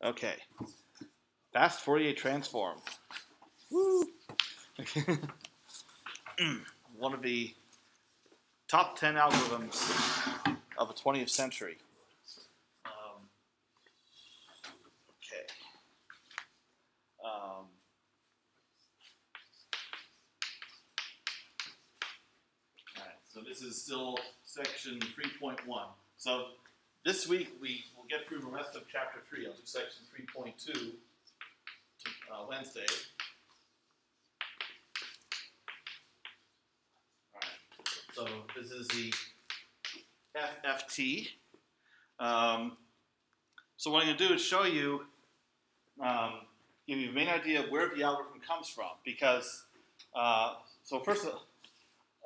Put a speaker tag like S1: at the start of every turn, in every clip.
S1: Okay. Fast Fourier transform. Woo! One of the top 10 algorithms of the 20th century. Okay. All right, so this is still section 3.1. So this week we will get through the rest of chapter 3. I'll do section 3.2 Wednesday. All right, so this is the FFT. So what I'm going to do is show you, give you the main idea of where the algorithm comes from. Because, so first,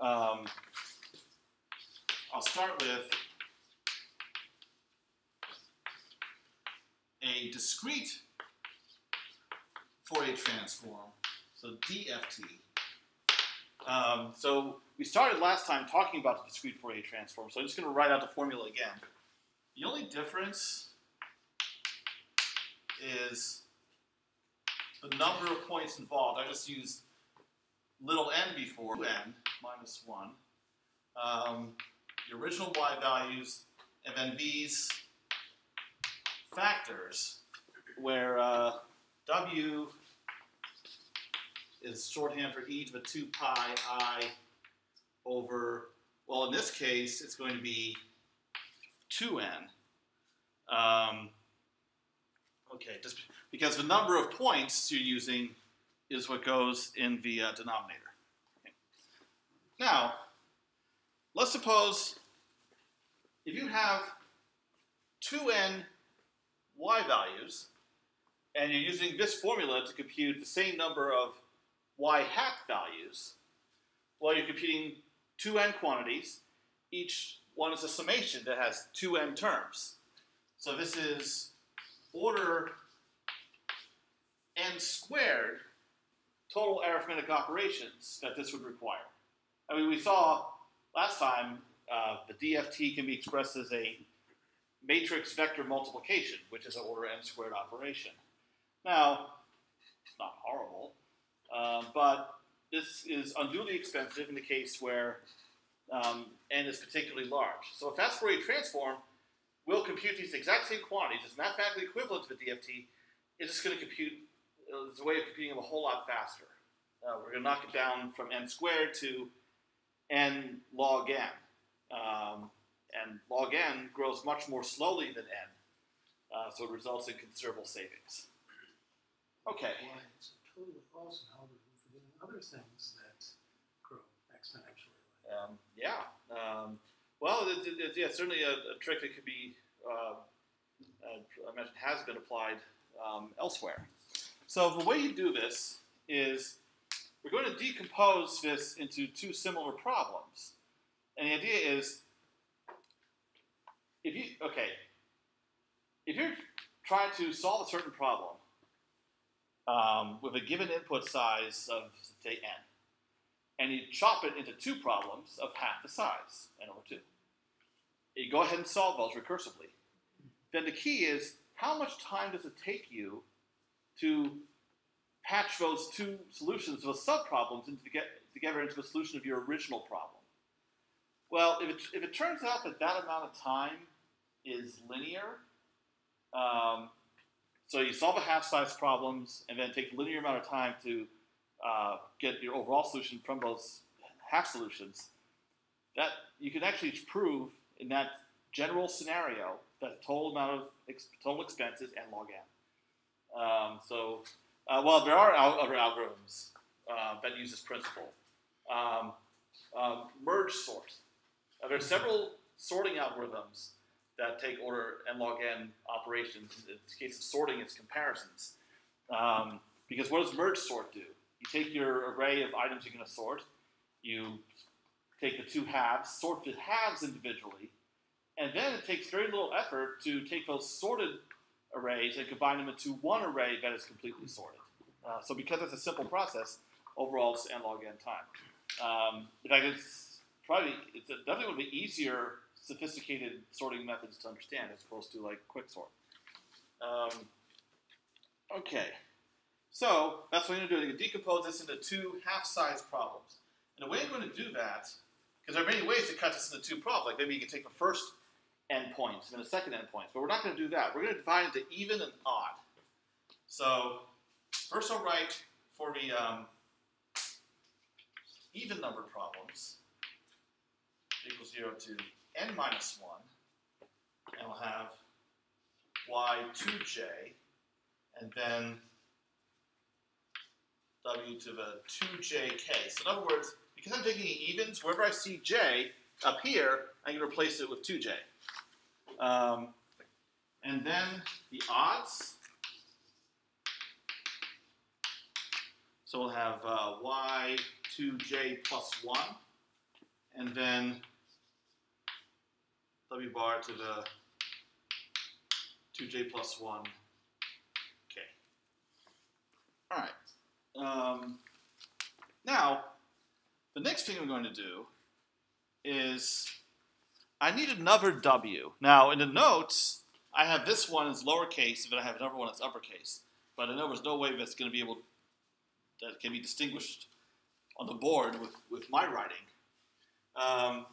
S1: I'll start with a discrete Fourier transform, so DFT. So we started last time talking about the discrete Fourier transform, so I'm just going to write out the formula again. The only difference is the number of points involved. I just used little n before, n minus 1, the original y values, and then these factors where w is shorthand for e to the 2 pi I over, well, in this case, it's going to be 2n. Okay, just because the number of points you're using is what goes in the denominator. Okay. Now, let's suppose if you have 2n y values, and you're using this formula to compute the same number of y hat values, well, you're computing 2n quantities. Each one is a summation that has 2n terms. So this is order n squared total arithmetic operations that this would require. I mean, we saw last time the DFT can be expressed as a matrix vector multiplication, which is an order n squared operation. Now, it's not horrible, but this is unduly expensive in the case where n is particularly large. So a fast Fourier transform will compute these exact same quantities. It's mathematically equivalent to the DFT. It's just going to compute, it's a way of computing them a whole lot faster. We're going to knock it down from n squared to n log n. And log n grows much more slowly than n, so it results in considerable savings. Okay.
S2: Well, it's a totally awesome algorithm for doing other things that grow exponentially.
S1: Well, it's certainly a trick that could be, I imagine has been applied elsewhere. So the way you do this is we're going to decompose this into two similar problems. And the idea is, if you're trying to solve a certain problem with a given input size of, say, n, and you chop it into two problems of half the size, n over 2. You go ahead and solve those recursively. Then the key is, how much time does it take you to patch those two solutions, those subproblems, together into the solution of your original problem? Well, if it turns out that that amount of time is linear, so you solve a half-size problems and then take a linear amount of time to get your overall solution from those half solutions, that you can actually prove in that general scenario that the total amount of total expense is n log n. Well, there are other algorithms that use this principle. Merge sort. There are several sorting algorithms that take order n log n operations. In the case of sorting, it's comparisons. Because what does merge sort do? You take your array of items you're going to sort, you take the two halves, sort the halves individually, and then it takes very little effort to take those sorted arrays and combine them into one array that is completely sorted. So because it's a simple process, overall it's n log n time. In fact, it's definitely one of the easier sophisticated sorting methods to understand as opposed to like quicksort. Okay, so that's what I'm going to do. I'm going to decompose this into two half-size problems. And the way I'm going to do that, because there are many ways to cut this into two problems. Like maybe you can take the first endpoints and the second endpoints, but we're not going to do that. We're going to divide into even and odd. So first I'll write for the even number problems equals 0 to n minus 1, and we'll have y2j, and then w to the 2jk. So in other words, because I'm taking evens, wherever I see j up here, I'm going to replace it with 2j. And then the odds. So we'll have y2j plus 1, and then w bar to the 2j plus 1. Okay. All right. Now, the next thing I'm going to do is I need another w. Now, in the notes, I have this one as lowercase, and then I have another one as uppercase. But I know there's no way that's going to be able that can be distinguished on the board with my writing.
S2: Well,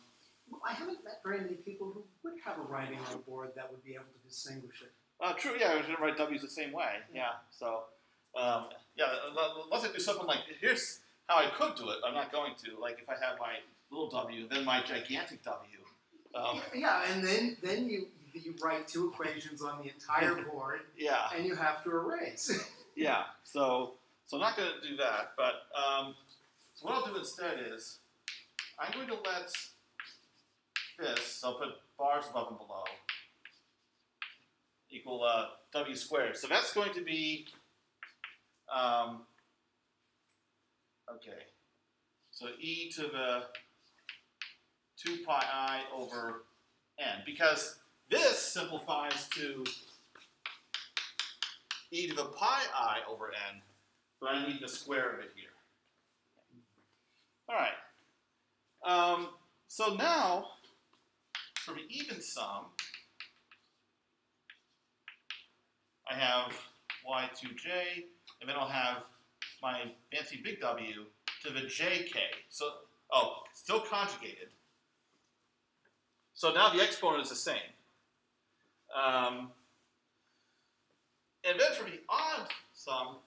S2: I haven't met very many people who would have a writing on a board that would be able to distinguish it.
S1: True, yeah, I was going to write W's the same way. Yeah, so, yeah, unless I do something like, here's how I could do it. I'm not going to. Like if I have my little w, then my gigantic w.
S2: Yeah, and then you write two equations on the entire board,
S1: yeah,
S2: and you have to erase.
S1: Yeah, so I'm not going to do that, but so what I'll do instead is I'm going to let this, I'll put bars above and below, equal w squared. So that's going to be, okay, so e to the 2 pi I over n, because this simplifies to e to the pi I over n, but I need the square of it here. All right. So now, for the even sum, I have y2j, and then I'll have my fancy big W to the jk. So, still conjugated. So now the exponent is the same. And then for the odd sum,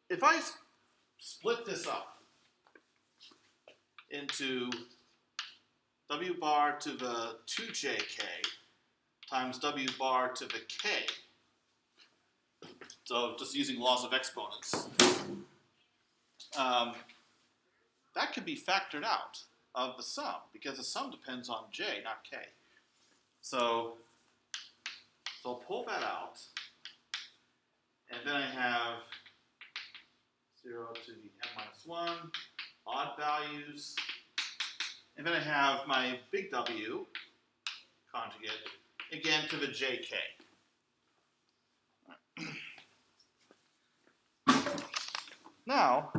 S1: if I split this up into w bar to the 2jk times w bar to the k, so just using laws of exponents, that can be factored out of the sum, because the sum depends on j, not k. So I'll pull that out, and then I have 0 to the n minus 1, odd values, and then I have my big W conjugate, again to the jk. Now,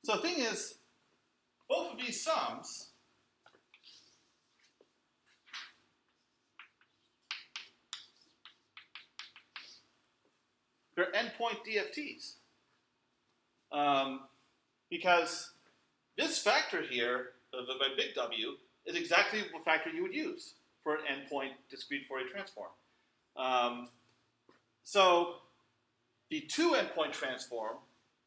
S1: so the thing is, both of these sums they're endpoint DFTs. Because this factor here, my big W, is exactly the factor you would use for an endpoint discrete Fourier transform. So the 2 endpoint transform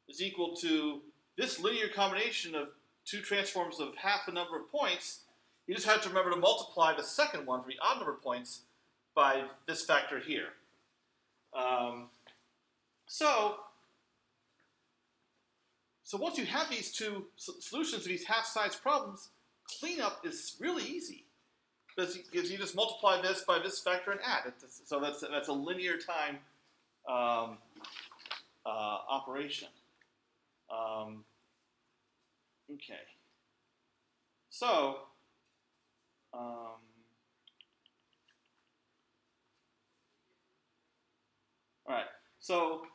S1: is equal to this linear combination of 2 transforms of half the number of points. You just have to remember to multiply the second one for the odd number of points by this factor here. So once you have these two solutions to these half-size problems, cleanup is really easy. Because you just multiply this by this factor and add. So that's a linear time operation. Okay. So, all right. So,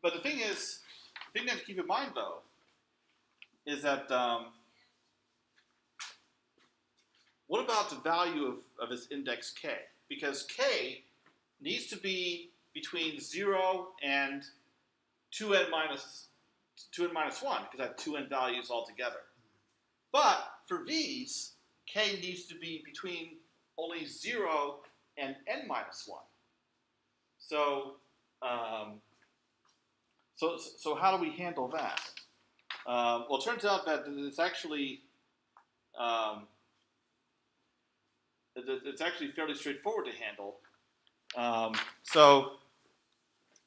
S1: but the thing you have to keep in mind though, is that what about the value of its index k? Because k needs to be between 0 and 2n minus 1, because I have 2n values altogether. But for v's, k needs to be between only 0 and n minus 1. So, so how do we handle that? Well, it turns out that it's actually fairly straightforward to handle.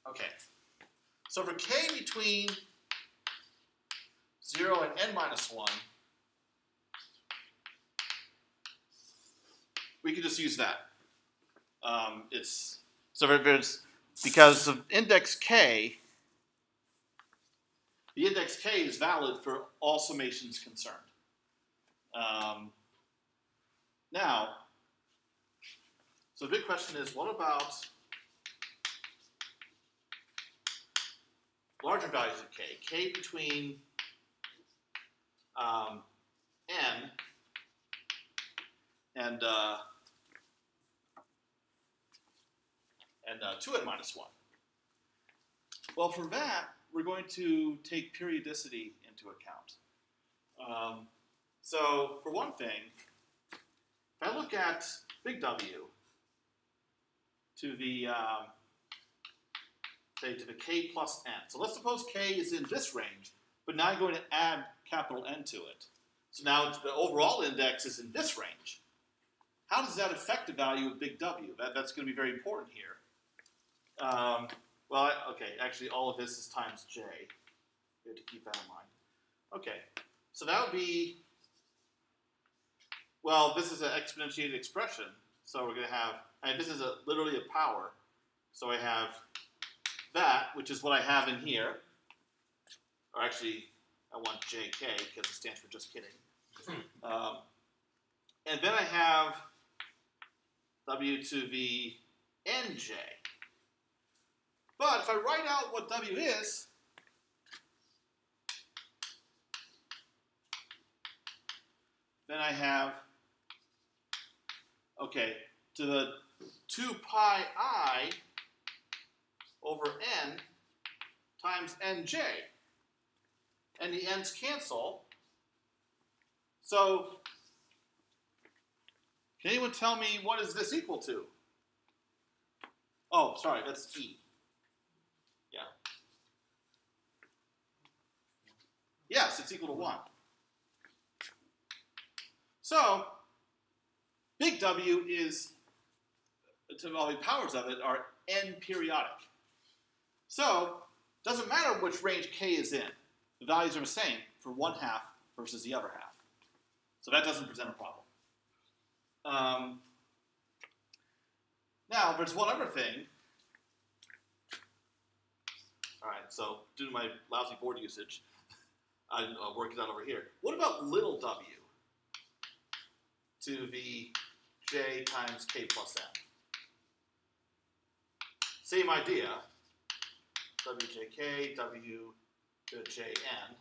S1: Okay. So for k between 0 and n minus 1, we can just use that. Because of index k, the index k is valid for all summations concerned. Now, so the big question is, what about larger values of k? K between n and 2n minus 1. Well, for that, we're going to take periodicity into account. So, for one thing, if I look at big W to the say to the k plus n. So let's suppose k is in this range, but now I'm going to add capital N to it. So now the overall index is in this range. How does that affect the value of big W? That's going to be very important here. Well, okay, actually all of this is times j. We have to keep that in mind. Okay, so that would be, well, this is an exponentiated expression. So we're going to have, and this is literally a power. So I have that, which is what I have in here. Or actually, I want jk because it stands for just kidding. And then I have w to the nj. But if I write out what w is, then I have, okay, to the 2 pi I over n times nj. And the n's cancel. So, can anyone tell me what is this equal to? Oh, sorry, that's e. Yeah. Yes, it's equal to 1. So, big W is, to all the powers of it, are n periodic. So, doesn't matter which range k is in. The values are the same for one half versus the other half. So that doesn't present a problem. Now, there's one other thing. All right, so due to my lousy board usage, I'll work it out over here. What about little w to the j times k plus n? Same idea. wjk, w to jn.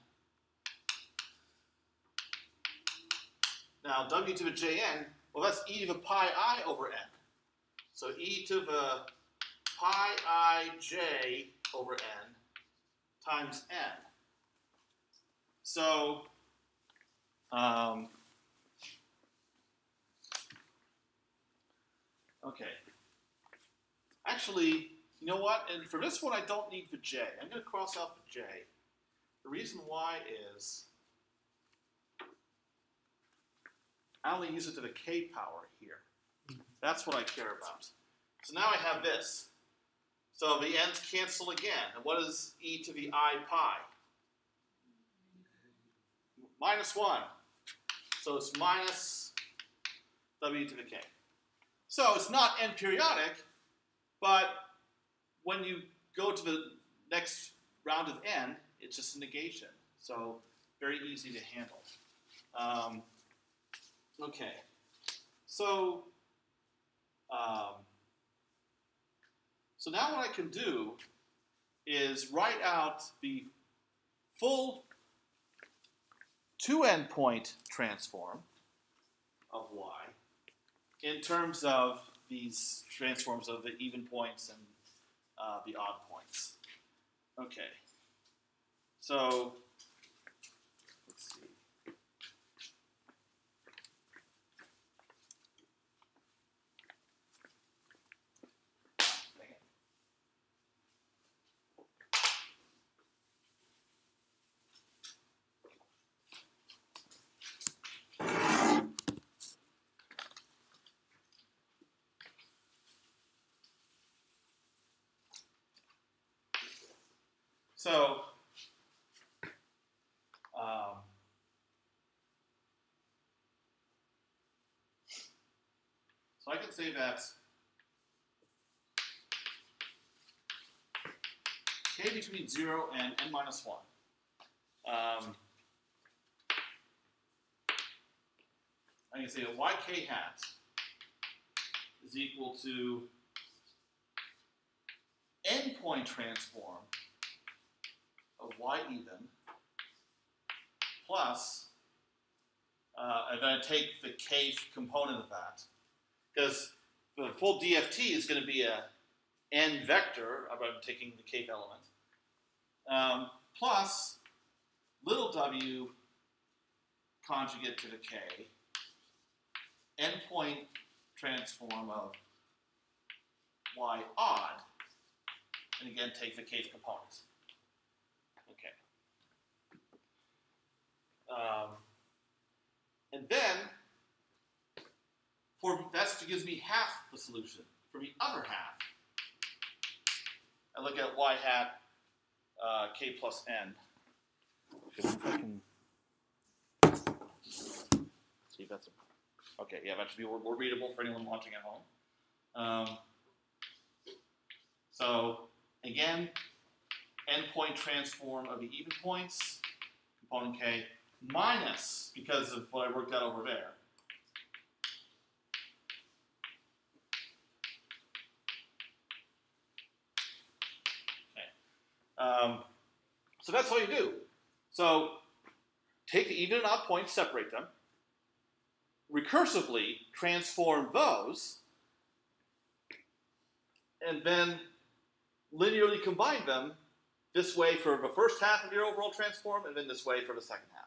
S1: Now, w to the jn, well, that's e to the pi I over n. So e to the pi I j over n times n. So, okay. Actually, you know what? And for this one, I don't need the j. I'm going to cross out the j. The reason why is I only use it to the k power here. That's what I care about. So now I have this. So the n's cancel again. And what is e to the I pi? Minus 1. So it's minus w to the k. So it's not n periodic, but when you go to the next round of n, it's just a negation. So very easy to handle. Okay. So, so now what I can do is write out the full 2n point transform of y in terms of these transforms of the even points and the odd points. Okay. So, let's see. So, so I can say that k between 0 and n minus 1. I can say that yk hat is equal to n-point transform of y even plus, and then I take the kth component of that, because the full DFT is going to be a n vector, I'm taking the kth element, plus little w conjugate to the k, n-point transform of y odd, and again take the kth component. Okay. And then, that gives me half the solution. For the other half, I look at y hat k plus n. If I can see if that's okay. Yeah, that should be more readable for anyone watching at home. So again, n-point transform of the even points, component k, minus, because of what I worked out over there, so that's all you do. So take the even and odd points, separate them, recursively transform those, and then linearly combine them this way for the first half of your overall transform, and then this way for the second half.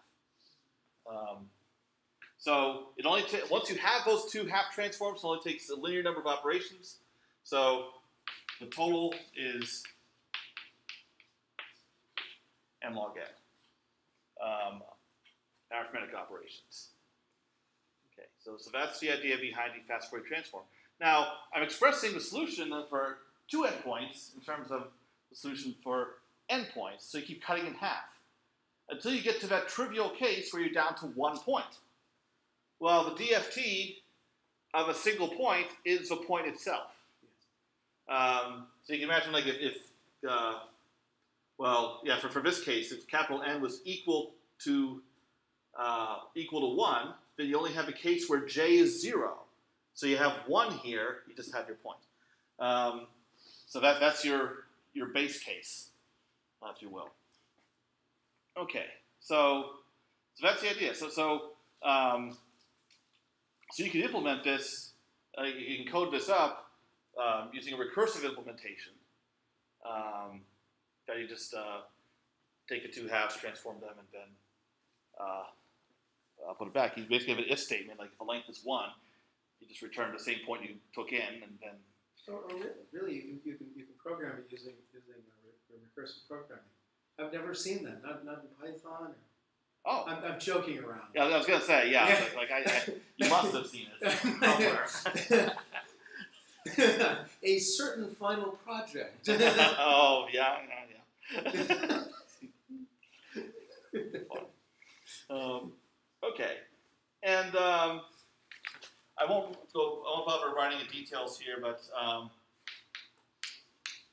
S1: So it only once you have those two half transforms, it only takes a linear number of operations. So the total is n log n, arithmetic operations. Okay, so that's the idea behind the fast Fourier transform. Now, I'm expressing the solution for 2 endpoints in terms of the solution for endpoints, so you keep cutting in half until you get to that trivial case where you're down to 1 point. Well, the DFT of a single point is the point itself. So you can imagine, like, for this case, if capital N was equal to 1, then you only have a case where j is 0. So you have 1 here, you just have your point. So that's your base case, if you will. Okay, so that's the idea. So you can implement this, you can code this up using a recursive implementation. That you just take the 2 halves, transform them, and then put it back. You basically have an if statement, like if the length is 1, you just return the same point you took in, and then.
S2: Or really, you can program it using recursive programming. I've never seen that, not in Python.
S1: Oh,
S2: I'm joking around.
S1: Yeah, I was gonna say, yeah. Like you must have seen it somewhere.
S2: A certain final project.
S1: Oh yeah. Okay, and I won't bother writing the details here, but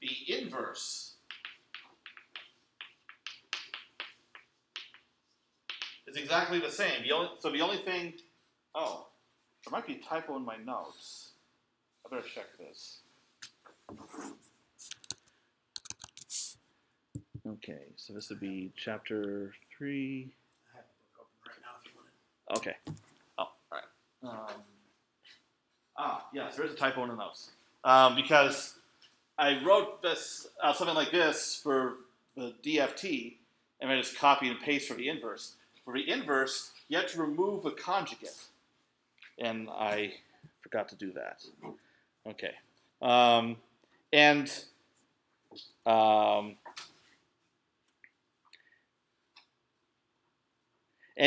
S1: the inverse is exactly the same. The only thing, there might be a typo in my notes. I better check this. Okay, so this would be chapter 3.
S2: I have the book open right now if you want it.
S1: Okay. Oh, all right. Yes, there is a typo in the notes. Because I wrote this something like this for the DFT, and I just copy and paste for the inverse. For the inverse, you have to remove a conjugate. And I forgot to do that. Okay. And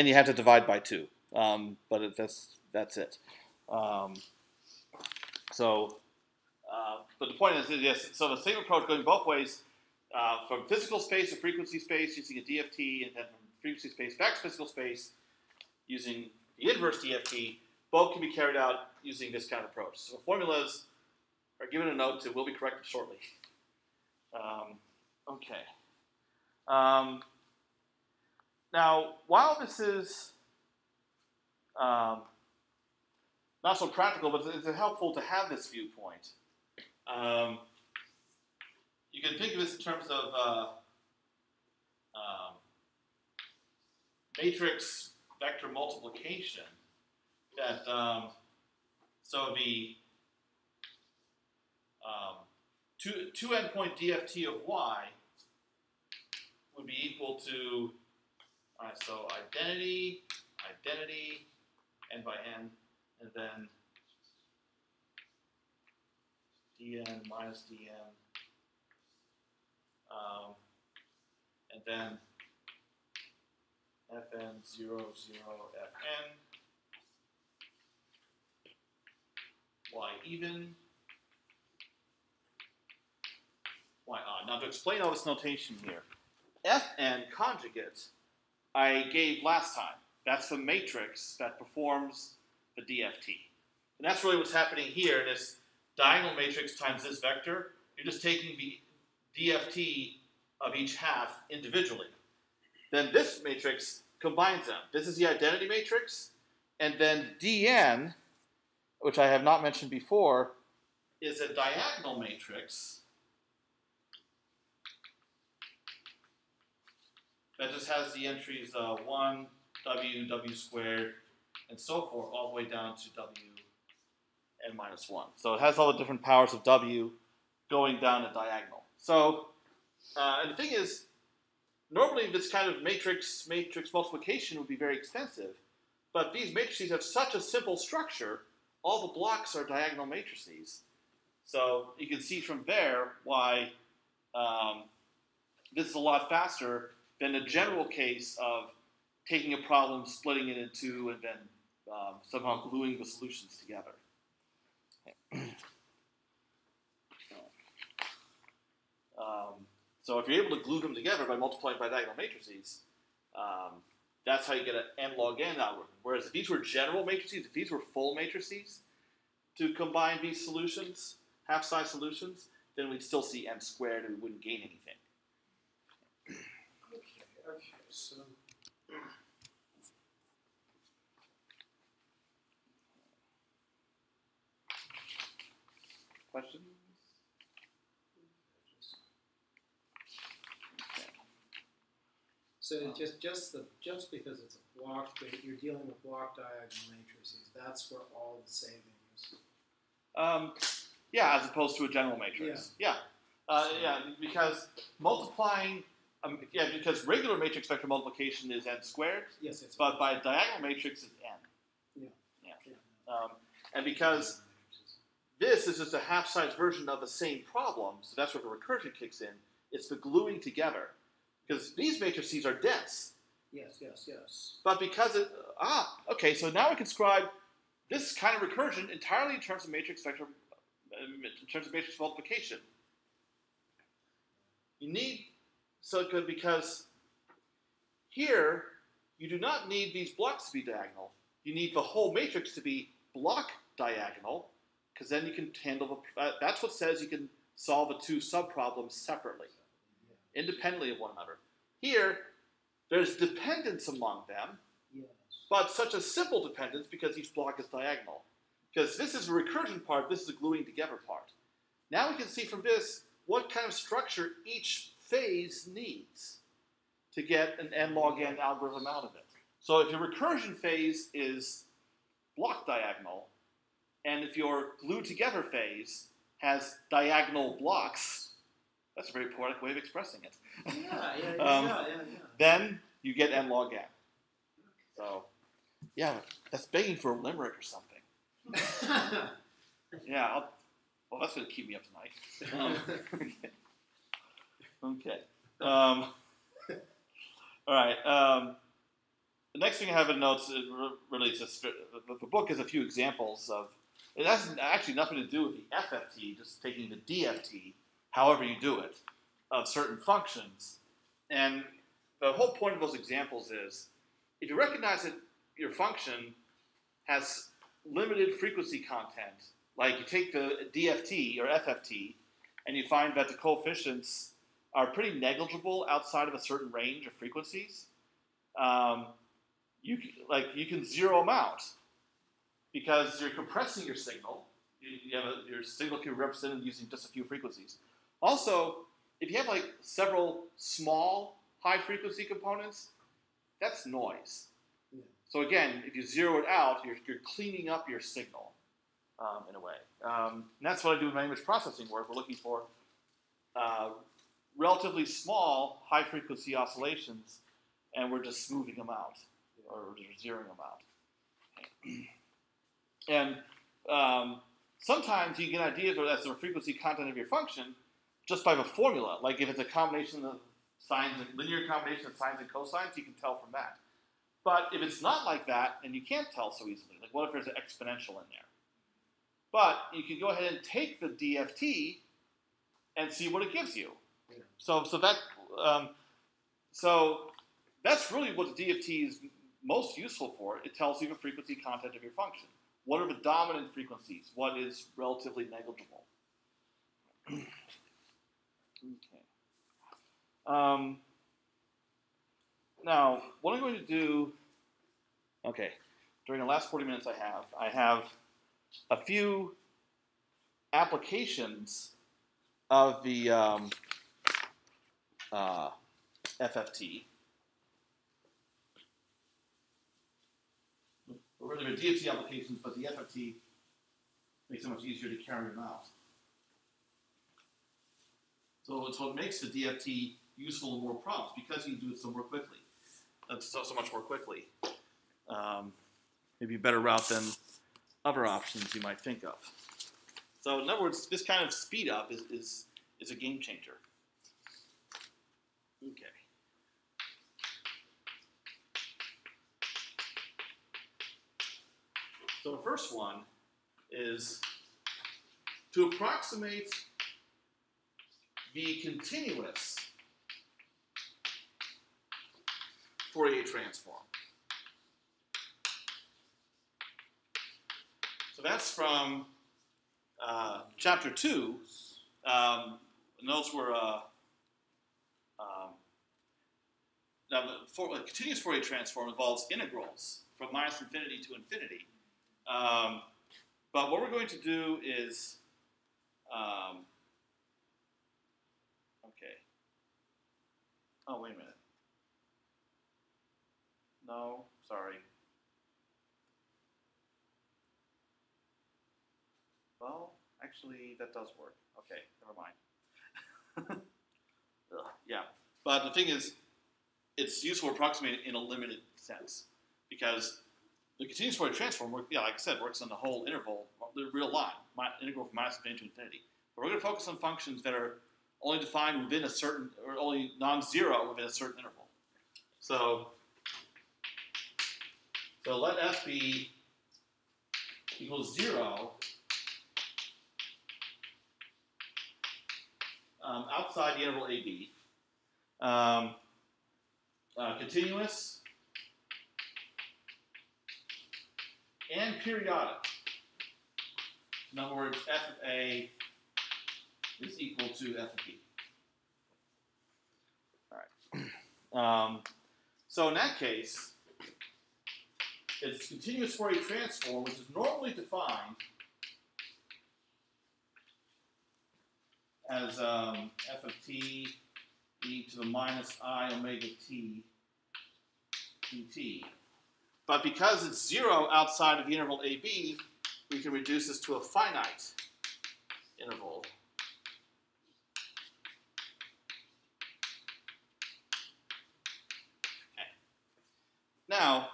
S1: you have to divide by 2. But that's it. But the point is, yes, so the same approach going both ways, from physical space to frequency space using a DFT, and then from frequency space back to physical space using the inverse DFT, both can be carried out using this kind of approach. So the formulas are given a note and will be corrected shortly. Okay. Now, while this is not so practical, but it's helpful to have this viewpoint. You can think of this in terms of matrix vector multiplication. That so the two endpoint DFT of y would be equal to so identity, n by n, and then dn minus dn, and then fn 0, 0, fn, y even, y odd. Now to explain all this notation here, fn conjugate I gave last time. That's the matrix that performs the DFT. And that's really what's happening here. This diagonal matrix times this vector, you're just taking the DFT of each half individually. Then this matrix combines them. This is the identity matrix, and then dn, which I have not mentioned before, is a diagonal matrix that just has the entries 1, w, w squared, and so forth, all the way down to w n minus 1. So it has all the different powers of w going down a diagonal. So, and the thing is, normally this kind of matrix multiplication would be very expensive, but these matrices have such a simple structure, all the blocks are diagonal matrices. So you can see from there why this is a lot faster than the general case of taking a problem, splitting it in two, and then somehow gluing the solutions together. So if you're able to glue them together by multiplying by diagonal matrices, that's how you get an n log n algorithm. Whereas if these were general matrices, if these were full matrices to combine these solutions, half-size solutions, then we'd still see n squared and we wouldn't gain anything.
S2: Okay, so
S1: Questions?
S2: so just because it's a block, you're dealing with block diagonal matrices. That's where all the saving is.
S1: Yeah, as opposed to a general matrix. Yeah, because multiplying. Because regular matrix vector multiplication is n squared.
S2: Yes, it's
S1: but by diagonal matrix it's n. Yeah. And because this is just a half-size version of the same problem, so that's where the recursion kicks in. It's the gluing together. Because these matrices are dense.
S2: Yes.
S1: But because it, okay, so now we can describe this kind of recursion entirely in terms of matrix vector, in terms of matrix multiplication. You need, because here, you do not need these blocks to be diagonal. You need the whole matrix to be block diagonal, because then you can handle that's what says you can solve the two subproblems separately, independently of one another. Here, there's dependence among them, but such a simple dependence because each block is diagonal. Because this is the recursion part, this is the gluing together part. Now we can see from this what kind of structure each phase needs to get an n log n algorithm out of it. So if your recursion phase is block diagonal, And if your glued together phase has diagonal blocks, that's a very poetic way of expressing it. Then you get n log n. So, yeah, that's begging for a limerick or something. Yeah, well, that's going to keep me up tonight. Okay. All right. The next thing I have in notes really is just, the book has a few examples of, it has actually nothing to do with the FFT, just taking the DFT, however you do it, of certain functions. And the whole point of those examples is, if you recognize that your function has limited frequency content, like you take the DFT or FFT, and you find that the coefficients are pretty negligible outside of a certain range of frequencies, you can zero them out because you're compressing your signal. Your signal can be represented using just a few frequencies. Also, if you have like several small high frequency components, that's noise. Yeah. So again, if you zero it out, you're cleaning up your signal in a way. And that's what I do in my image processing work. We're looking for relatively small high frequency oscillations, and we're just smoothing them out, or zeroing them out. And sometimes you get ideas as the frequency content of your function just by the formula. Like if it's a combination of sines, linear combination of sines and cosines, you can tell from that. But if it's not like that, and you can't tell so easily, like what if there's an exponential in there? But you can go ahead and take the DFT and see what it gives you. Yeah. So that's really what the DFT is most useful for. It tells you the frequency content of your function. What are the dominant frequencies? What is relatively negligible? Okay. Now, what I'm going to do, during the last 40 minutes I have a few applications of the FFT. Or really, they're DFT applications, but the FFT makes it much easier to carry them out. So it's what makes the DFT useful in more problems, because you can do it so more quickly. So much more quickly. Maybe a better route than other options you might think of. So in other words, this kind of speed up is a game changer. Okay. So the first one is to approximate the continuous Fourier transform. So that's from chapter 2. Those were now the continuous Fourier transform involves integrals from minus infinity to infinity. But what we're going to do is, okay. Oh, wait a minute. No, sorry. Well, actually, that does work. Okay, never mind. Yeah, but the thing is, it's useful to approximate it in a limited sense, because the continuous Fourier transform, like I said, works on the whole interval, the real line, integral from minus infinity to infinity. But we're going to focus on functions that are only defined within a certain, or only non-zero within a certain interval. So let f be equals 0 outside the interval AB, continuous, and periodic. In other words, f of A is equal to f of B. All right. So in that case, it's continuous Fourier transform, which is normally defined as f of t e to the minus I omega t dt. But because it's 0 outside of the interval AB, we can reduce this to a finite interval. Okay. Now,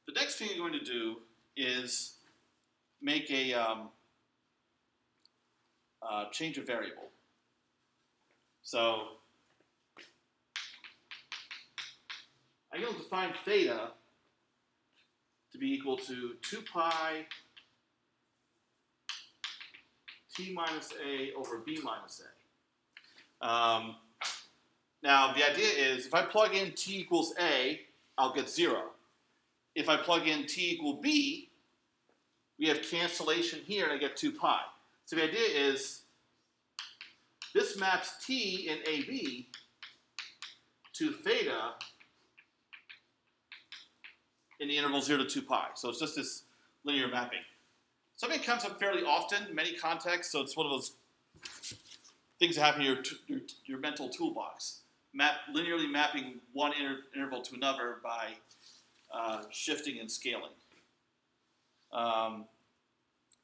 S1: the next thing you're going to do is make a change a variable. So I'm going to define theta to be equal to 2 pi t minus a over b minus a. Now, the idea is if I plug in t equals a, I'll get 0. If I plug in t equal b, we have cancellation here, and I get 2 pi. So the idea is this maps t in AB to theta in the interval 0 to 2 pi. So it's just this linear mapping. Something that comes up fairly often in many contexts, so it's one of those things that happen in your mental toolbox. Linearly mapping one interval to another by shifting and scaling. Now,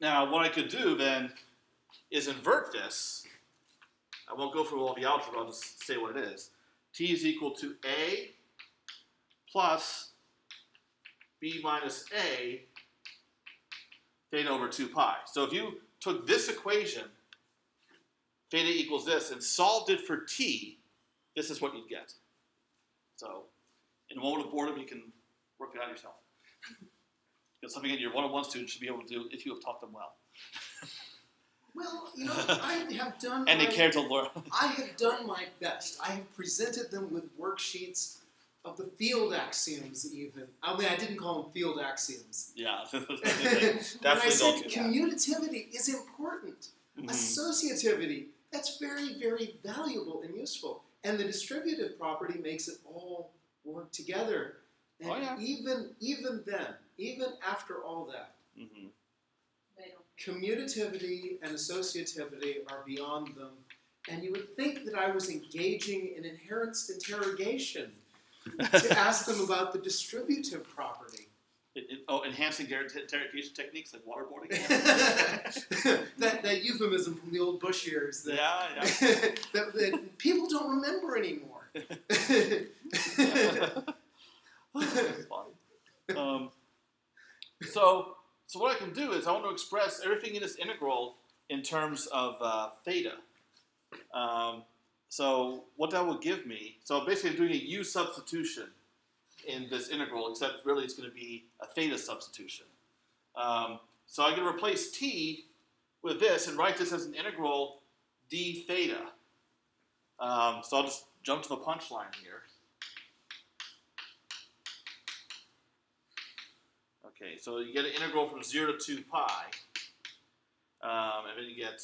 S1: what I could do then is invert this. I won't go through all the algebra, I'll just say what it is. T is equal to A plus B minus A theta over 2 pi. So if you took this equation, theta equals this, and solved it for t, this is what you'd get. So in a moment of boredom, you can work it out yourself. It's something that your one-on-one students should be able to do if you have taught them well.
S2: Well, you know, I have done.
S1: And they care to learn.
S2: I have done my best. I have presented them with worksheets of the field axioms, even. I mean, I didn't call them field axioms.
S1: Yeah,
S2: when I said commutativity is important, associativity, that's very, very valuable and useful. And the distributive property makes it all work together. And even then, even after all that, commutativity and associativity are beyond them. And you would think that I was engaging in inheritance interrogation to ask them about the distributive property.
S1: Enhancing interrogation techniques like waterboarding?
S2: that euphemism from the old Bush years that, that people don't remember anymore.
S1: That's funny. So what I can do is I want to express everything in this integral in terms of theta. So what that will give me, so basically I'm doing a u substitution in this integral, except really it's going to be a theta substitution. So I'm going to replace t with this and write this as an integral d theta. So I'll just jump to the punchline here. Okay, so you get an integral from 0 to 2 pi, and then you get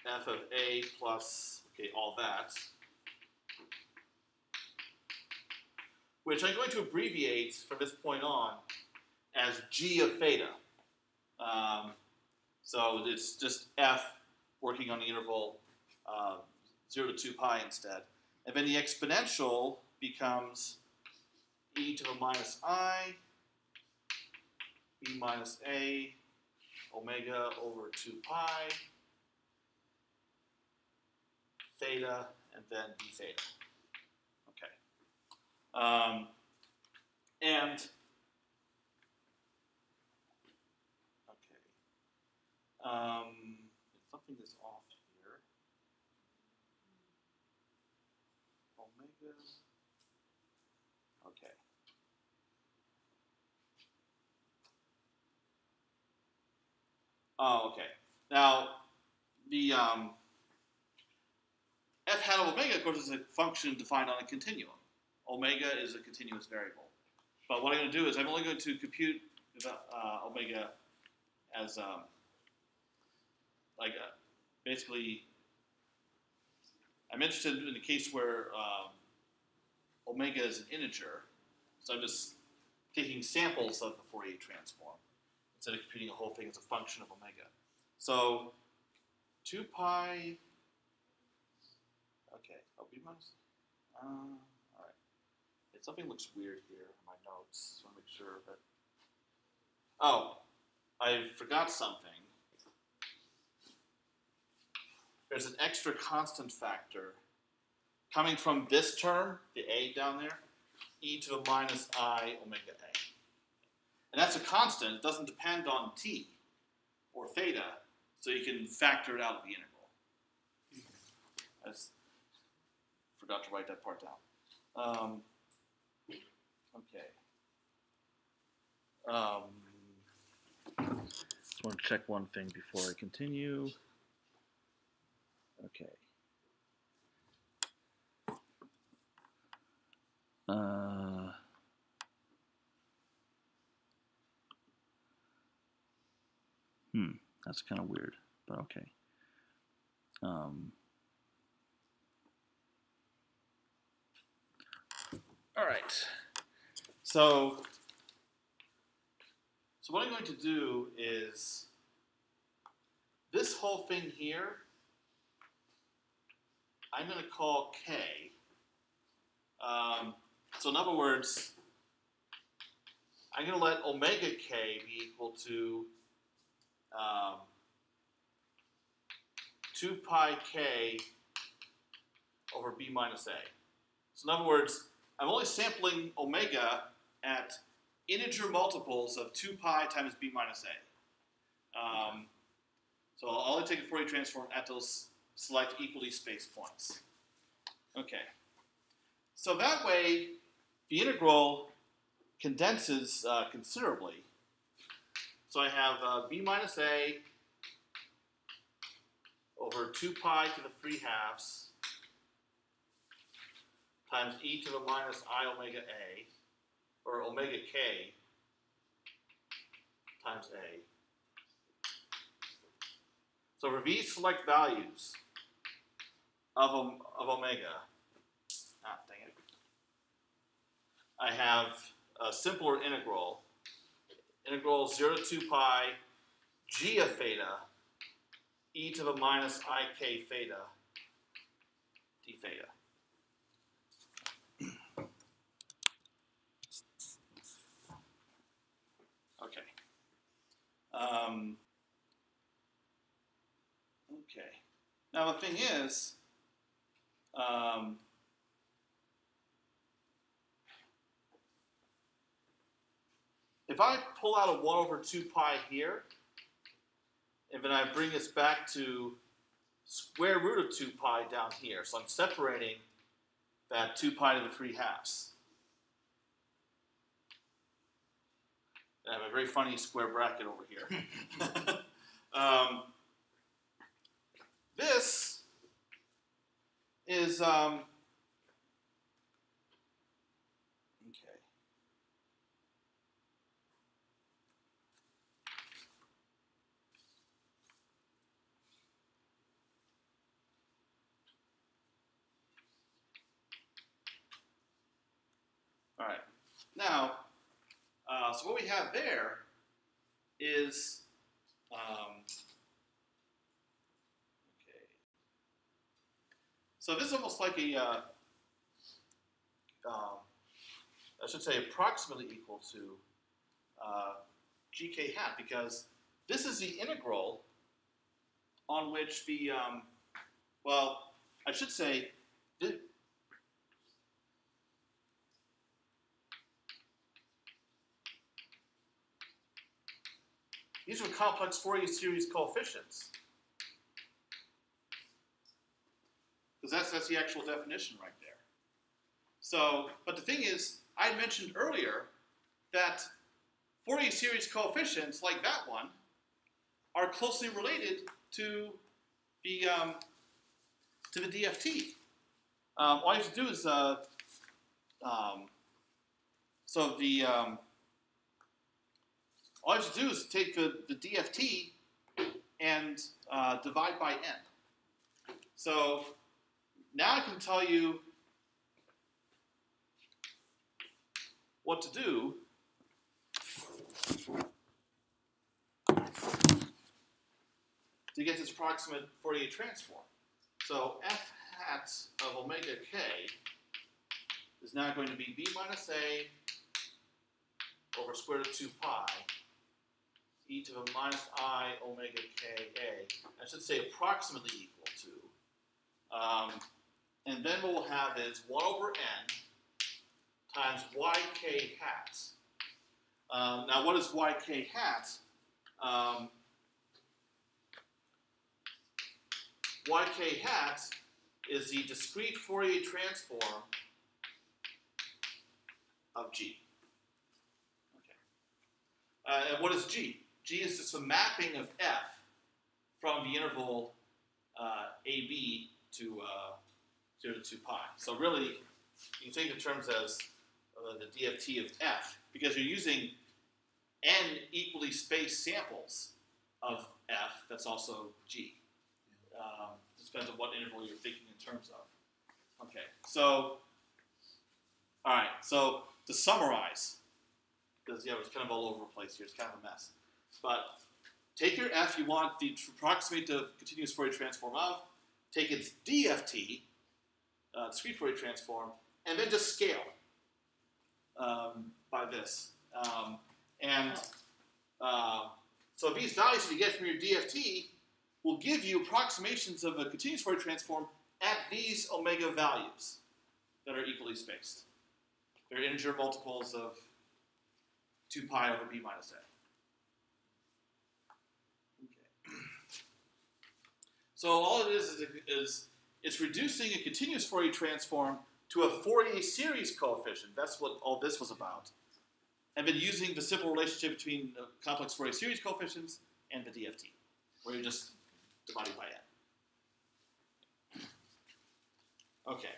S1: f of a plus, all that, which I'm going to abbreviate from this point on as g of theta. So it's just f working on the interval 0 to 2 pi instead. And then the exponential becomes e to the minus I, b minus a, omega over 2 pi, theta, and then d theta. Okay. Something is off here. Omega. Okay. Oh, okay. Now, the f hat of omega, of course, is a function defined on a continuum. Omega is a continuous variable. But what I'm going to do is I'm only going to compute omega as basically, I'm interested in the case where omega is an integer. So I'm just taking samples of the Fourier transform instead of computing a whole thing as a function of omega. So 2 pi, b minus, all right. Something looks weird here in my notes. I want to make sure that, I forgot something. There's an extra constant factor coming from this term, the a down there, e to the minus I omega a. And that's a constant. It doesn't depend on t or theta, so you can factor it out of the integral. I just forgot to write that part down. Okay. Just want to check one thing before I continue. Okay. That's kind of weird, but okay. All right. So what I'm going to do is this whole thing here, I'm going to call K. So in other words, I'm going to let omega K be equal to 2 pi K over B minus A. So in other words, I'm only sampling omega at integer multiples of 2 pi times B minus A. So I'll only take a Fourier transform at those select equally spaced points. Okay. So that way, the integral condenses considerably. So I have B minus A over 2 pi to the 3/2 times e to the minus I omega A, or omega K times A. So for these select values of omega, dang it, I have a simpler integral. Integral 0 to 2 pi g of theta e to the minus I k theta d theta. Okay. Okay. Now the thing is, if I pull out a 1 over 2 pi here, and then I bring this back to square root of 2 pi down here, so I'm separating that 2 pi to the 3/2. I have a very funny square bracket over here. This is okay. All right. Now, so what we have there is okay. So this is almost like a I should say approximately equal to gk hat, because this is the integral on which the well, I should say these are complex Fourier series coefficients. Because that's the actual definition right there. So, but the thing is, I mentioned earlier that Fourier series coefficients, like that one, are closely related to the DFT. All you have to do is all you have to do is take the DFT and divide by n. So now I can tell you what to do to get this approximate Fourier transform. So f hat of omega k is now going to be b minus a over square root of 2 pi e to the minus I omega ka. I should say approximately equal to. And then what we'll have is 1 over n times yk hat. Now, what is yk hat? Yk hat is the discrete Fourier transform of G. Okay. And what is G? G is just a mapping of f from the interval AB to 0 to 2 pi. So really, you can think in terms as the DFT of f, because you're using n equally spaced samples of f, that's also G. It depends on what interval you're thinking in terms of. Okay, so, all right, so to summarize, because it's kind of all over the place here, it's kind of a mess. But take your f you want to approximate the continuous Fourier transform of, take its DFT, discrete Fourier transform, and then just scale by this. So these values that you get from your DFT will give you approximations of a continuous Fourier transform at these omega values that are equally spaced. They're integer multiples of 2 pi over b minus a. Okay. So all it is it's reducing a continuous Fourier transform to a Fourier series coefficient. That's what all this was about. And then using the simple relationship between the complex Fourier series coefficients and the DFT, where you're just dividing by n. Okay.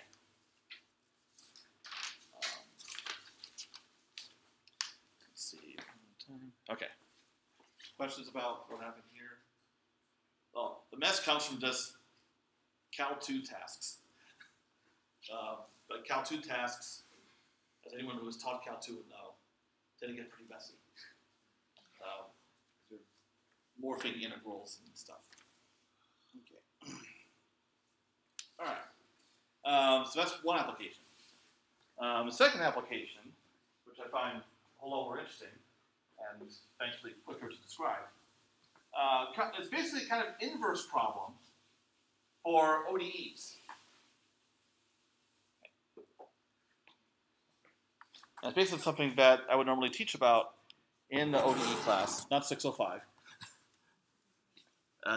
S1: Let's see. Okay. Questions about what happened here? Well, the mess comes from just Cal 2 tasks. But Cal 2 tasks, as anyone who has taught Cal 2 would know, tend to get pretty messy. You're morphing integrals and stuff. Okay. All right. So that's one application. The second application, which I find a whole lot more interesting and thankfully quicker to describe, it's basically kind of inverse problem for ODEs. That's basically something that I would normally teach about in the ODE class, not 605.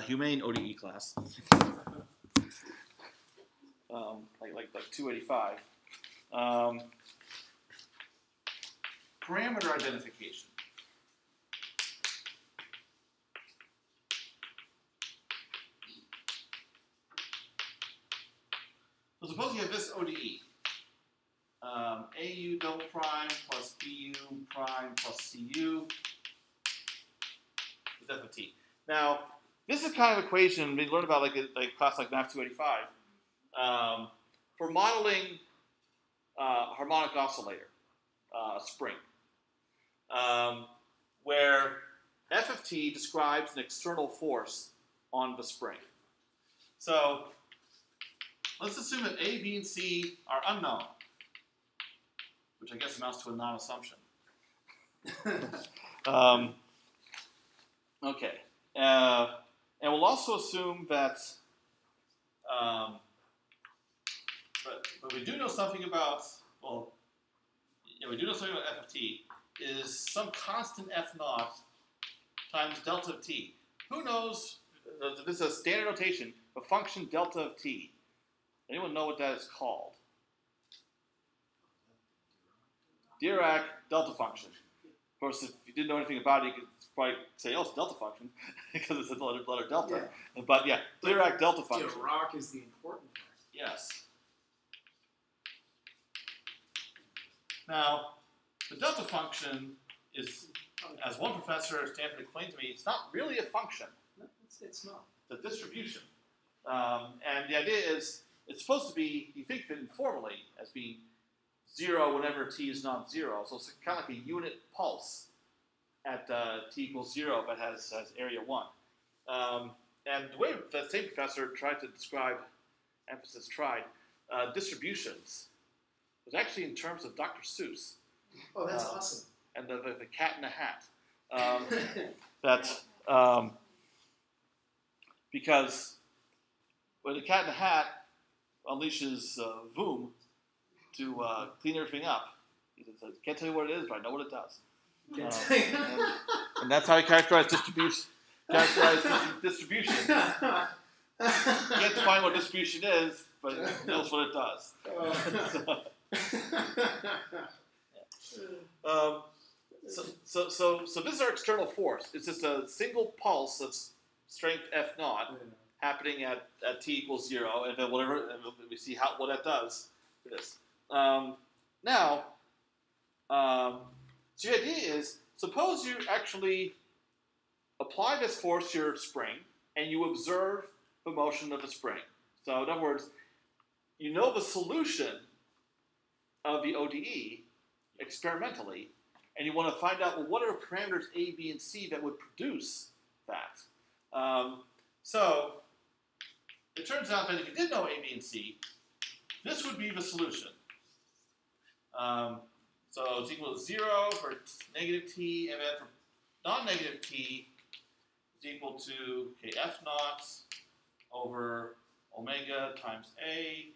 S1: Humane ODE class. Like 285. Parameter identification. So suppose you have this ODE. AU double prime plus BU prime plus CU is f of t. Now, this is kind of equation we learned about like class like Math 285 for modeling harmonic oscillator spring, where f of t describes an external force on the spring. So let's assume that A, B, and C are unknown, which I guess amounts to a non-assumption. Okay. And we'll also assume that, but we do know something about, well, yeah, we do know something about f of t is some constant f naught times delta of t. Who knows, this is a standard notation, a function delta of t. Anyone know what that is called? Dirac delta function. Of course, if you didn't know anything about it, you could probably say, oh, it's a delta function, because it's a letter delta. Yeah. But yeah, Dirac delta function.
S2: Dirac is the important part.
S1: Yes. Now, the delta function is, as one professor at Stanford explained to me, it's not really a function.
S2: No, it's not.
S1: It's a distribution. And the idea is, it's supposed to be, you think of it informally as being 0 whenever t is not 0. So it's kind of like a unit pulse at t equals 0, but has area 1. And the way that same professor tried to describe, emphasis tried, distributions was actually in terms of Dr. Seuss.
S2: Oh, that's awesome.
S1: And the cat in the hat. that because when the Cat in the Hat unleashes Voom to clean everything up, he says, "Can't tell you what it is, but I know what it does." And that's how he characterized distribution. Distribution. You can't define what distribution is, but it knows what it does. So this is our external force. It's just a single pulse of strength F naught happening at t equals 0, and then whatever, and we see what that does for this. Now, so the idea is, suppose you actually apply this force to your spring, and you observe the motion of the spring. So in other words, you know the solution of the ODE experimentally, and you want to find out, well, what are parameters A, B, and C that would produce that? So it turns out that if you did know A, B, and C, this would be the solution. So it's equal to 0 for negative t, and then for non-negative t, is equal to kf naught over omega times a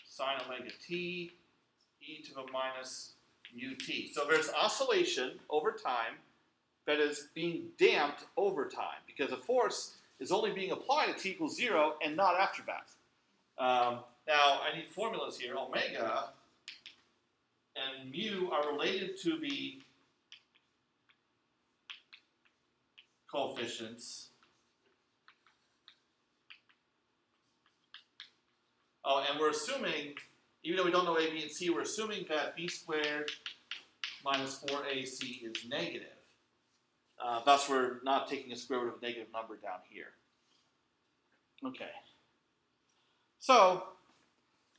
S1: sine omega t e to the minus mu t. So there's oscillation over time that is being damped over time because the force is only being applied at t equals 0 and not after that. Now I need formulas here. Omega and mu are related to the coefficients. Oh, and we're assuming, even though we don't know A, B, and C, we're assuming that b squared minus 4ac is negative. Thus, we're not taking a square root of a negative number down here. Okay. So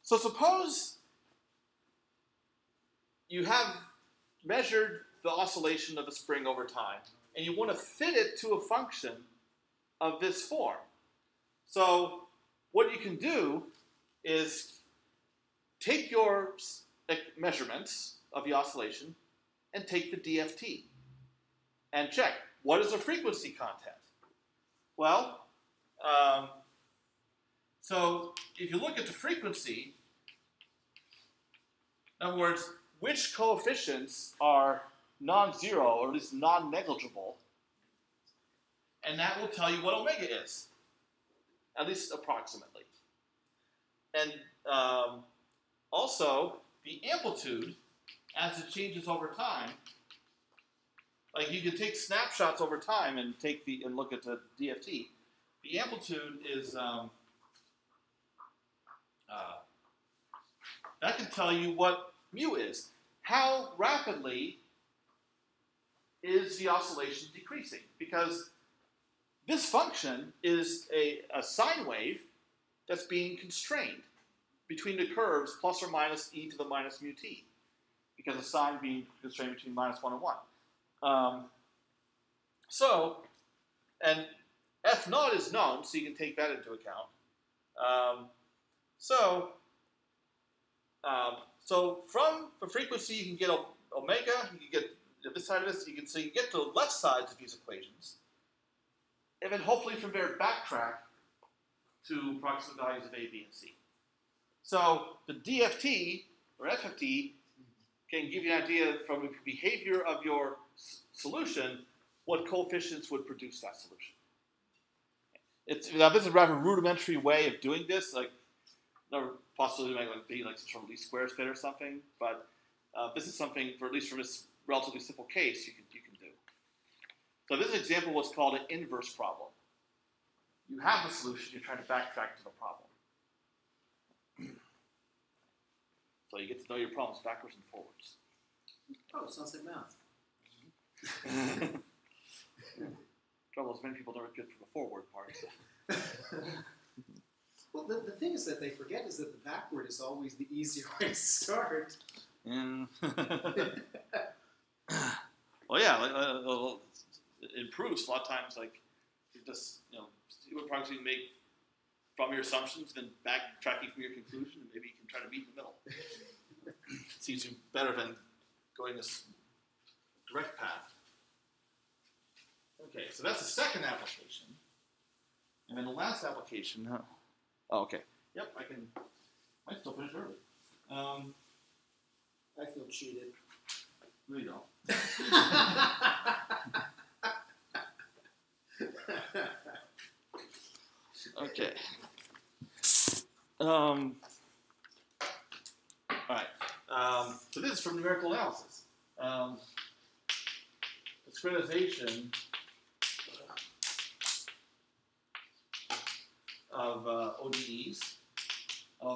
S1: suppose you have measured the oscillation of a spring over time, and you want to fit it to a function of this form. So what you can do is take your measurements of the oscillation and take the DFT and check, what is the frequency content? Well, so if you look at the frequency, in other words, which coefficients are non-zero, or at least non-negligible, and that will tell you what omega is, at least approximately. And also, the amplitude, as it changes over time, like you can take snapshots over time and look at the DFT. The amplitude is that can tell you what mu is. How rapidly is the oscillation decreasing? Because this function is a sine wave that's being constrained between the curves plus or minus e to the minus mu t, because the sine being constrained between minus 1 and 1. And f naught is known, so you can take that into account. So from the frequency, you can get omega, you can get this side of this, so you get to the left sides of these equations, and then hopefully from there backtrack to approximate values of A, B, and C. So the DFT, or FFT, can give you an idea from the behavior of your solution what coefficients would produce that solution. Now this is a rather rudimentary way of doing this, like another possibility might be like some sort of least squares fit or something, but this is something, for at least for this relatively simple case, you can do. So this is an example of what's called an inverse problem. You have the solution, you're trying to backtrack to the problem. So you get to know your problems backwards and forwards.
S2: Oh, sounds like math.
S1: Trouble is, many people don't get for the forward part.
S2: Well, the thing is that they forget is that the backward is always the easier way to start.
S1: Well, yeah, it improves a lot of times. Like, you just, see what progress you can make from your assumptions, then backtracking from your conclusion, and maybe you can try to meet in the middle. Seems better than going this direct path. Okay, so that's the second application. And then the last application, oh, okay. Yep, I might still finish early.
S2: I feel cheated.
S1: No, you don't. Okay. All right. So this is from numerical analysis. Discretization of ODEs.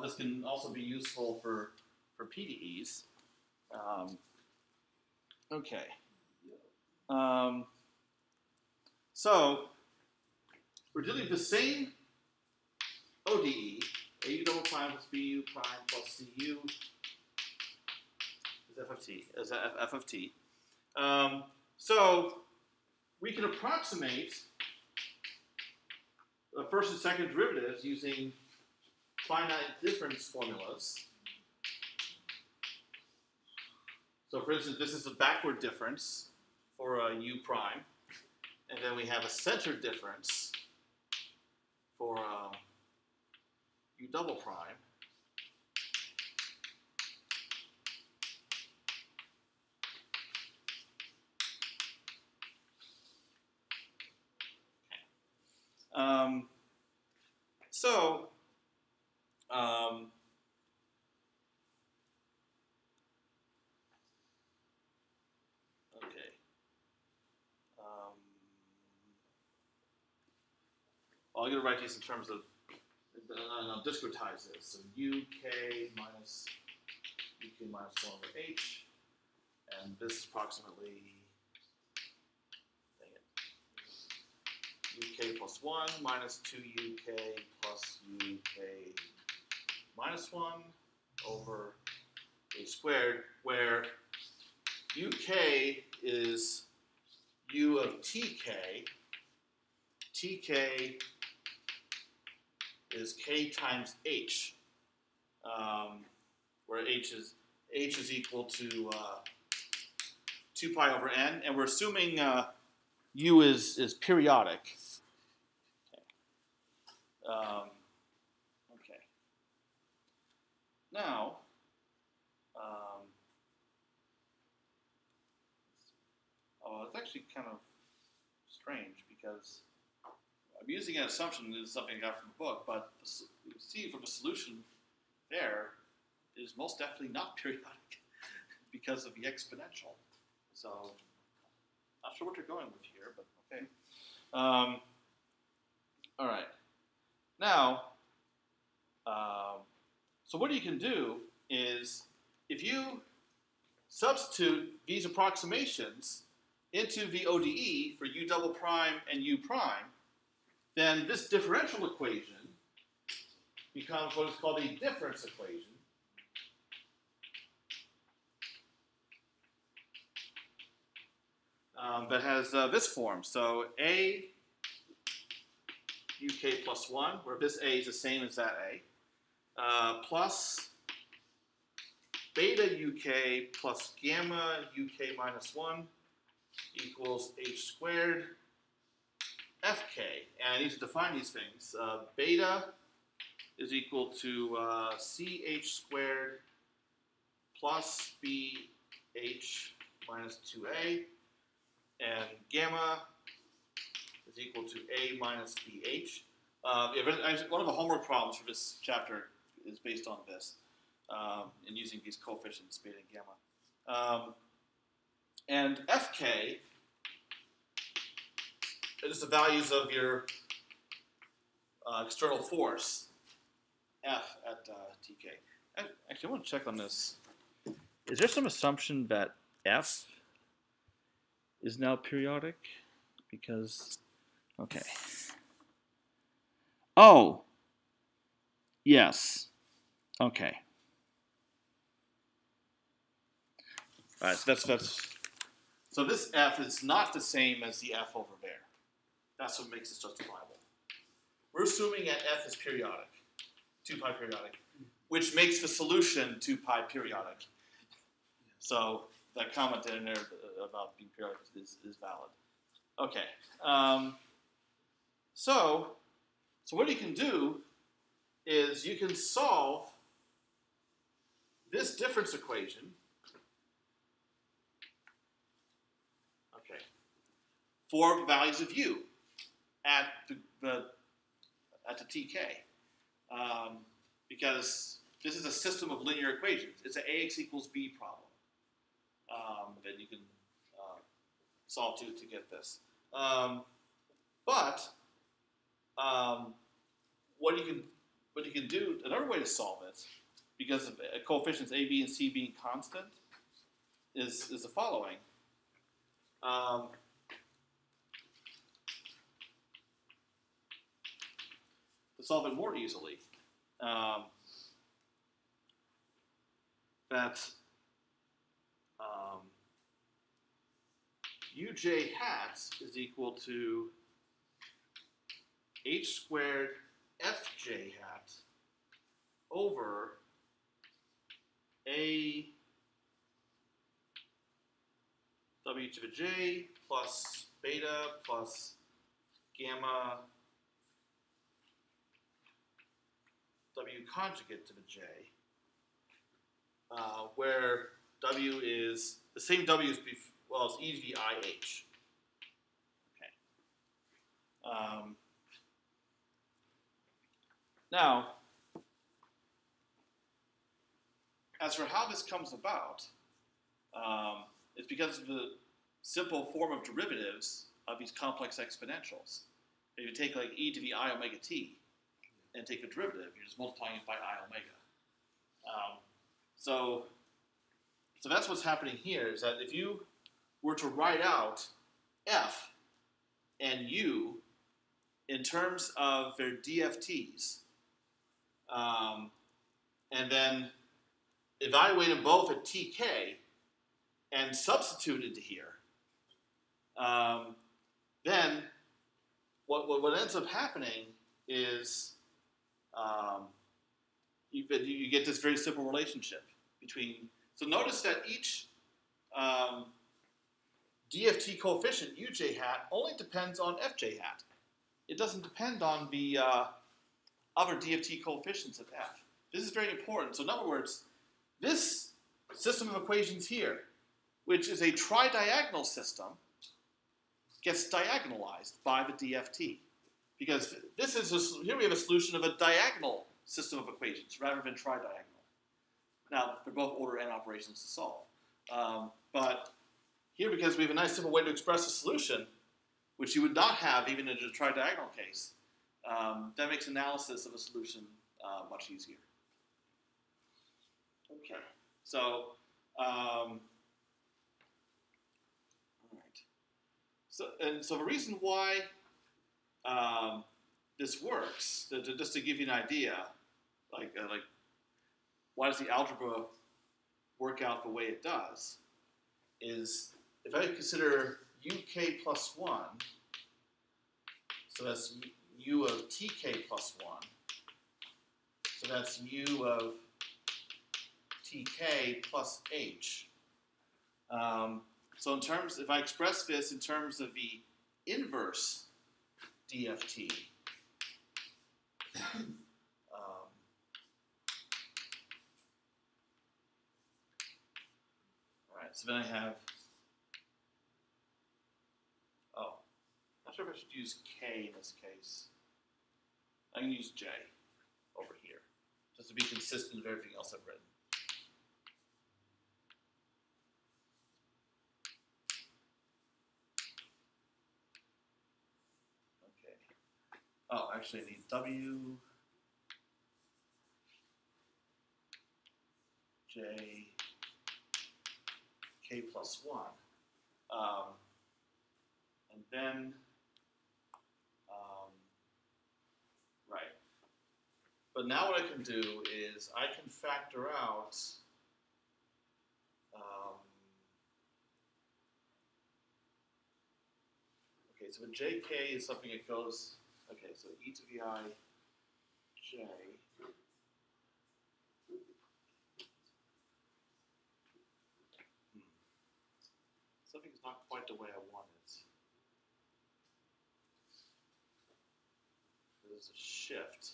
S1: This can also be useful for PDEs. Okay. So we're dealing with the same ODE, AU double prime plus BU prime plus CU is f of t. So we can approximate the first and second derivatives using finite difference formulas. So for instance, this is a backward difference for u prime, and then we have a center difference for u double prime. Okay. I'm going to write these in terms of, I'll discretize this. So UK minus 1 over H, and this is approximately, UK plus 1 minus 2 UK plus UK minus 1 over A squared, where UK is U of TK. TK is K times H, where H is equal to 2 pi over n, and we're assuming U is periodic. Okay. Now, it's actually kind of strange because I'm using an assumption that is something I got from the book, but you can see from the solution there is most definitely not periodic because of the exponential. So, not sure what they're going with here, but okay. All right. Now, so what you can do is, if you substitute these approximations into the ODE for U double prime and U prime, then this differential equation becomes what is called a difference equation. That has this form. So A UK plus 1, where this A is the same as that A, plus beta UK plus gamma UK minus 1 equals H squared FK. And I need to define these things. Beta is equal to CH squared plus BH minus 2A. And gamma is equal to A minus BH. One of the homework problems for this chapter is based on this, and using these coefficients, beta and gamma. And FK is the values of your external force, F at TK. Actually, I want to check on this. Is there some assumption that F is now periodic? Because, okay. Oh, yes. Okay. All right, so this F is not the same as the F over there. That's what makes this justifiable. We're assuming that F is periodic, 2 pi periodic, which makes the solution 2 pi periodic. So that comment in there about being periodic is valid. Okay. So what you can do is you can solve this difference equation. Okay. For values of u at the tk, because this is a system of linear equations. It's an ax equals b problem that you can solve to get this. But what you can do, another way to solve it, because of coefficients a, b, and c being constant, is the following. To solve it more easily, that uj hat is equal to h squared fj hat over a w to the j plus beta plus gamma w conjugate to the j, where w is the same w as before. Well, it's e to the I h. Okay. Now, as for how this comes about, it's because of the simple form of derivatives of these complex exponentials. If you take like e to the I omega t and take a derivative, you're just multiplying it by I omega. So that's what's happening here, is that if you were to write out f and u in terms of their DFTs, and then evaluate them both at tk and substitute into here, then what ends up happening is you get this very simple relationship between. So notice that each DFT coefficient uj hat only depends on fj hat. It doesn't depend on the other DFT coefficients of f. This is very important. So in other words, this system of equations here, which is a tridiagonal system, gets diagonalized by the DFT. Because this is here we have a solution of a diagonal system of equations rather than tridiagonal. Now, they're both order n operations to solve. But here, because we have a nice simple way to express a solution, which you would not have even in a tridiagonal case, that makes analysis of a solution much easier. Okay, so, all right. So the reason why this works, just to give you an idea, like why does the algebra work out the way it does, is if I consider uk plus 1, so that's u of tk plus 1, so that's u of tk plus h. So in terms, if I express this in terms of the inverse DFT, all right, so then I have, not sure if I should use k in this case. I can use j over here, just to be consistent with everything else I've written. Okay. Oh, actually I need w, j, k plus 1. And then, right. But now what I can do is I can factor out okay, so a jk is something that goes, okay, so e to the I j. Something's not quite the way I want it. there's a shift.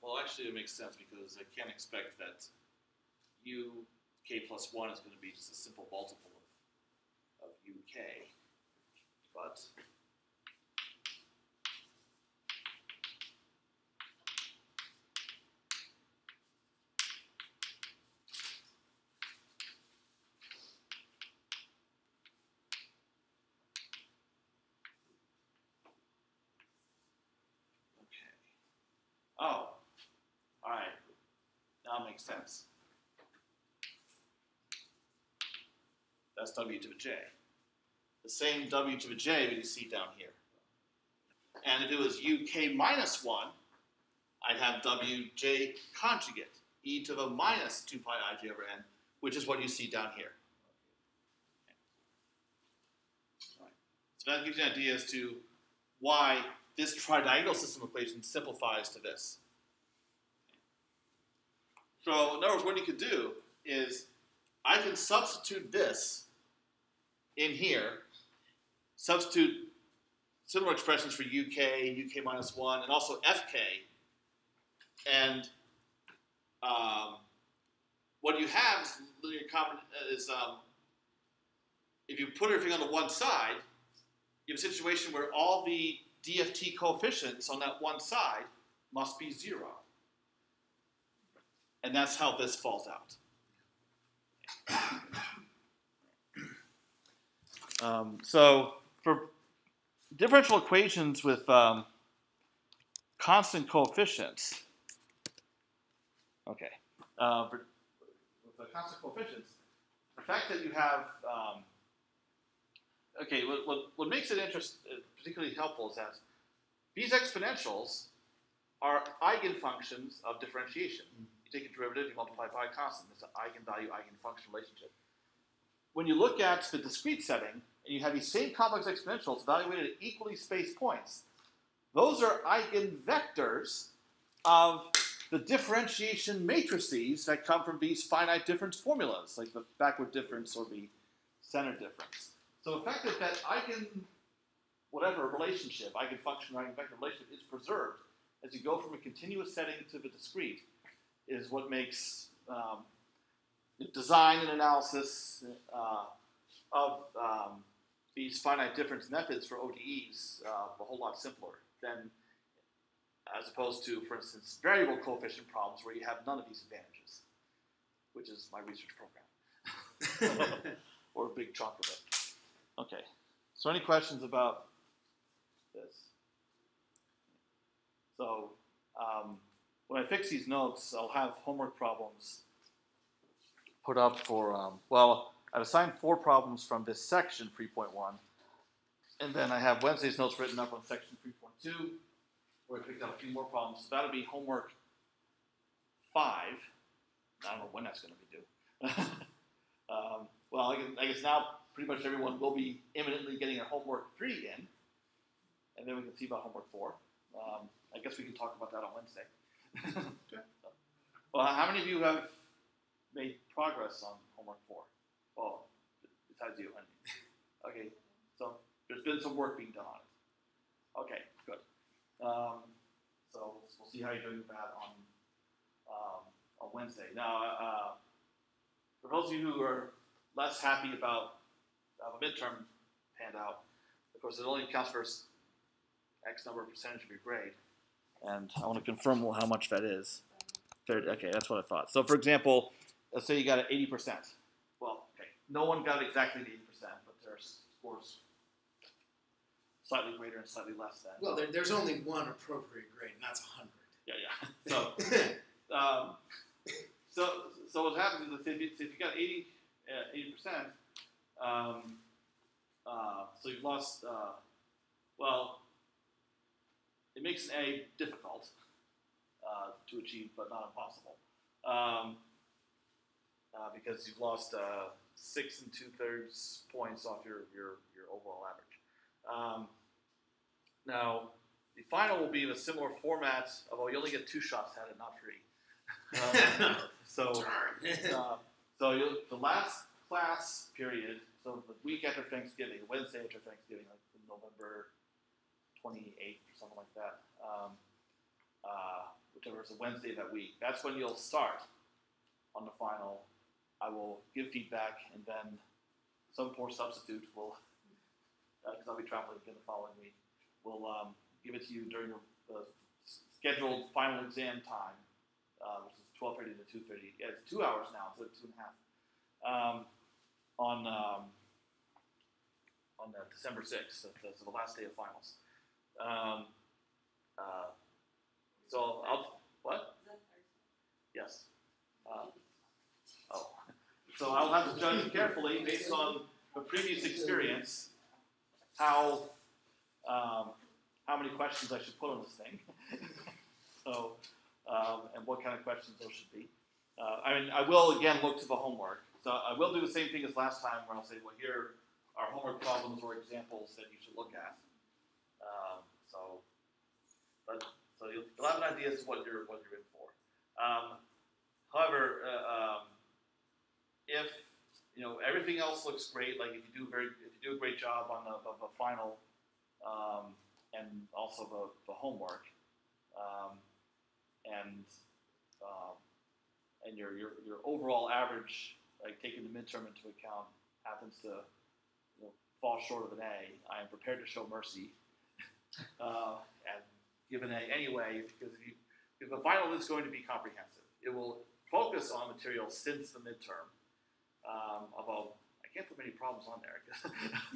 S1: Well, actually, it makes sense because I can't expect that UK plus 1 is going to be just a simple multiple of UK. But oh, all right. Now it makes sense. That's W to the J. The same W to the J that you see down here. And if it was UK minus 1, I'd have WJ conjugate, e to the minus 2 pi ij over n, which is what you see down here. All right. So that gives you an idea as to why this tridiagonal system equation simplifies to this. So in other words, what you could do is I can substitute this in here, substitute similar expressions for UK, UK minus 1, and also FK. And what you have is linear if you put everything on the one side, you have a situation where all the DFT coefficients on that one side must be 0. And that's how this falls out. So for differential equations with constant coefficients, okay, with the constant coefficients, the fact that you have, okay, what makes it particularly helpful is that these exponentials are eigenfunctions of differentiation. You take a derivative, you multiply by a constant. It's an eigenvalue-eigenfunction relationship. When you look at the discrete setting, and you have these same complex exponentials evaluated at equally spaced points, those are eigenvectors of the differentiation matrices that come from these finite difference formulas, like the backward difference or the center difference. So the fact that relationship, eigenfunction or eigenvector relationship, is preserved as you go from a continuous setting to the discrete is what makes design and analysis of these finite difference methods for ODEs a whole lot simpler than as opposed to, for instance, variable coefficient problems where you have none of these advantages, which is my research program, or a big chunk of it. Okay, so any questions about this? So when I fix these notes, I'll have homework problems put up for, well, I've assigned 4 problems from this section, 3.1, and then I have Wednesday's notes written up on section 3.2, where I picked up a few more problems. So that'll be homework 5. I don't know when that's going to be due. Well, I guess now pretty much everyone will be imminently getting their homework 3 in, and then we can see about homework 4. I guess we can talk about that on Wednesday. Okay. Well, how many of you have made progress on homework 4? Well, besides you. Okay, so there's been some work being done on it. Okay, good. So we'll see how you're doing with that on Wednesday. Now, for those of you who are less happy about the midterm handout, of course, it only counts for X number of percentage of your grade. And I want to confirm how much that is. Okay, that's what I thought. So, for example, let's say you got an 80%. Well, okay, no one got exactly 80%, but there are scores slightly greater and slightly less than.
S2: Well, there's only one appropriate grade, and that's 100.
S1: Yeah. So what happens is, if you got 80%, so you've lost. Well, it makes an A difficult to achieve, but not impossible, because you've lost 6 2/3 points off your overall average. Now, the final will be in a similar format, although you only get 2 shots at it, not 3. So the last class period, so the week after Thanksgiving, Wednesday after Thanksgiving, like November 28th or something like that, whichever is a Wednesday that week, that's when you'll start on the final. I will give feedback, and then some poor substitute will, because I'll be traveling again the following week, will give it to you during the scheduled final exam time, which is 12:30 to 2:30. Yeah, it's 2 hours now, so 2.5. On December 6th, so the last day of finals. So what? Yes. So I'll have to judge carefully based on the previous experience how many questions I should put on this thing. So and what kind of questions those should be. I will again look to the homework. So I will do the same thing as last time, where I'll say, well, here are homework problems or examples that you should look at. So you'll have an idea as to what you're in for. However, if everything else looks great, like if you do a great job on the final and also the homework, and your overall average, like taking the midterm into account, happens to fall short of an A, I am prepared to show mercy and give an A anyway, because if the final is going to be comprehensive, it will focus on material since the midterm. Although I can't put many problems on there,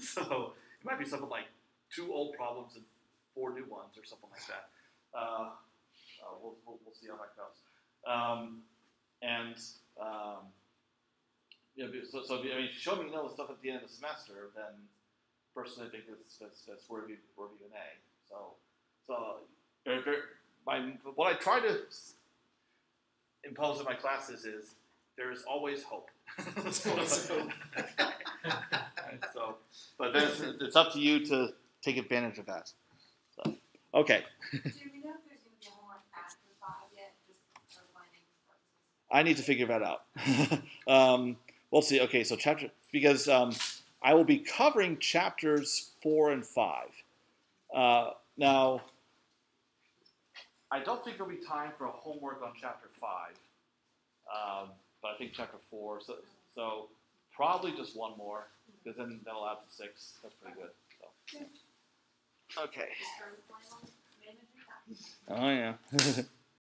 S1: so it might be something like 2 old problems and 4 new ones or something like that. We'll see how that goes. So if you show me the stuff at the end of the semester, then personally I think that's worthy of an A. So what I try to impose in my classes is there is always hope. But then it's up to you to take advantage of that. So, okay.
S3: Do we know if there's going to be homework after 5 yet? Just for planning purposes.
S1: I need to figure that out. We'll see. Okay, so because I will be covering chapters 4 and 5. Now, I don't think there'll be time for a homework on chapter 5, but I think chapter 4. So probably just one more, because then that'll add to 6. That's pretty good. So. Okay.
S3: Just for the final management.
S1: Oh yeah.